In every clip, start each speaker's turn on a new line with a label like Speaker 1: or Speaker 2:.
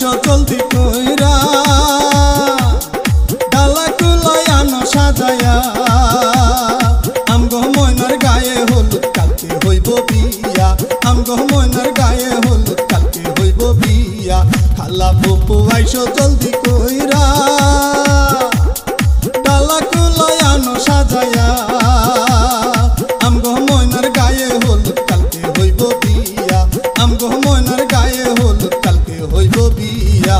Speaker 1: আইসো জলদি কইরা ডালা কুলাই আনো সাজায়া আমগো ময়নার গায়ে হলুদ কালকে হইব বিয়া আমগো ময়নার গায়ে হলুদ কালকে হইব বিয়া খালা ফুপু আইসো জলদি কইরা ডালা কুলাই আনো সাজায়া আমগো ময়নার গায়ে হলুদ কালকে হইব বিয়া আমগো ময়নার গায়ে হলুদ কালকে হইব বিয়া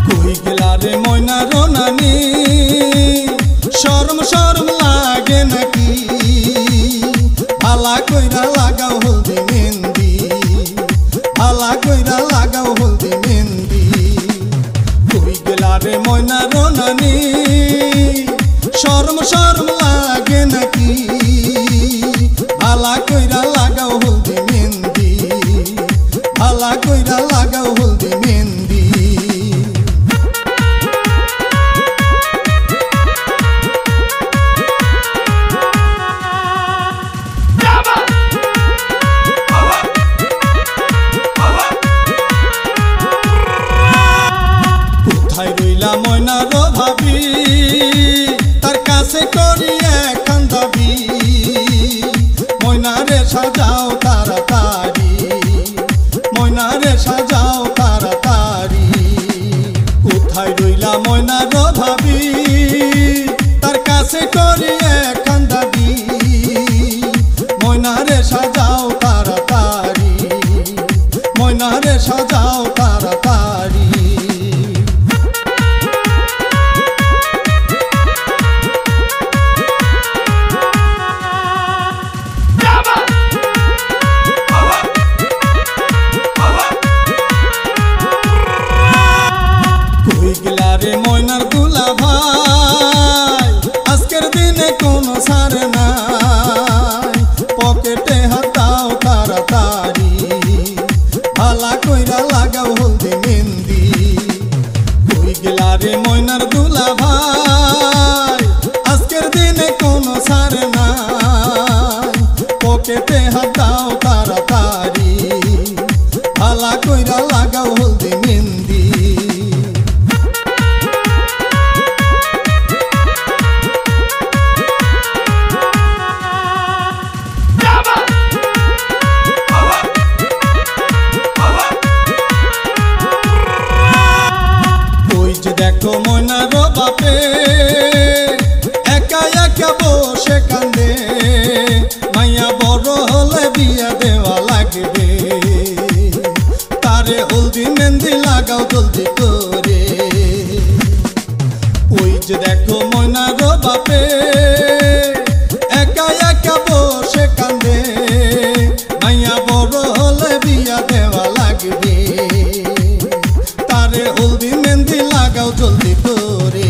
Speaker 1: কই গেলা রে ময়নার নানি শরম শরম লাগে নাকি ভালা কইরা লাগাও হলদি মেহেন্দি ভালা কইরা লাগাও হলদি মেহেন্দি কই গেলা রে ময়নার নানি শরম শরম লাগে নাকি ভালা কইরা লাগাও হলদি মেহেন্দি ভালা কইরা লাগাও হলদি মেহেন্দি কোথায় রইলা ময়নার ভাবি তার কাছে করি এখন দাবি ময়নারে সাজাও তাড়াতাড়ি ময়নারে সাজাও তাড়াতাড়ি কোথায় রইলা ময়নার ভাবি তার কাছে করি এখন দাবি ময়নারে সাজাও তাড়াতাড়ি ময়নারে সাজাও তাড়াতাড়ি কই গেলা রে ময়নার দুলা ভাই আজকের দিনে কোনো সার নাই পকেটে হাতাও তাড়াতাড়ি ভালা কইরা লাগাও হলদি মেহেন্দি কই গেলা রে ময়নার দুলা ভাই আজকের দিনে কোনো সার নাই পকেটে হাতাও তাড়াতাড়ি ভালা কইরা লাগাও হলদি মেহেন্দি দেখো ময়নার বাপে একা একা বসে কান্দে মাইয়া বড় হলে বিয়া দেওয়া লাগবে তারে হলদি মেহেন্দি লাগাও জলদি করে ওই যে দেখো ময়নার বাপে একা একা বসে কান্দে মাইয়া বড় হলে বিয়া দেওয়া লাগবে তারে হলদি মেহেন্দি লাগাও জলদি করে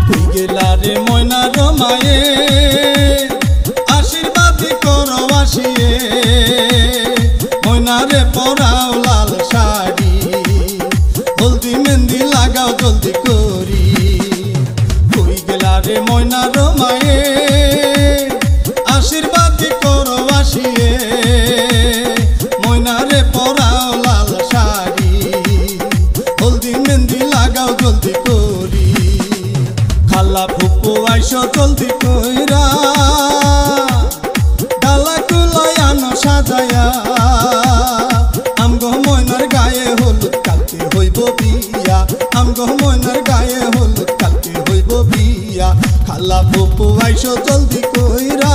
Speaker 1: কই গেলা রে ময়নার মায়ে আশীর্বাদ করো আসিয়ে ময়নারে পরাও লাল শাড়ি হলদি মেহেন্দি লাগাও জলদি করি কই গেলা রে ময়নার মায়ে আশীর্বাদ করো আসিয়ে ময়নারে পরাও লাল শাড়ি হলদি মেহেন্দি লাগাও জলদি করি খালা ফুপু আইসো জলদি কইরা ডালা কুলাই আনো সাজায়া আমগো ময়নার গায়ে হলুদ কালকে হইব বিয়া আমগো ময়নার গায়ে হলুদ কালকে হইব বিয়া খালা ফুপু আইসো জলদি কইরা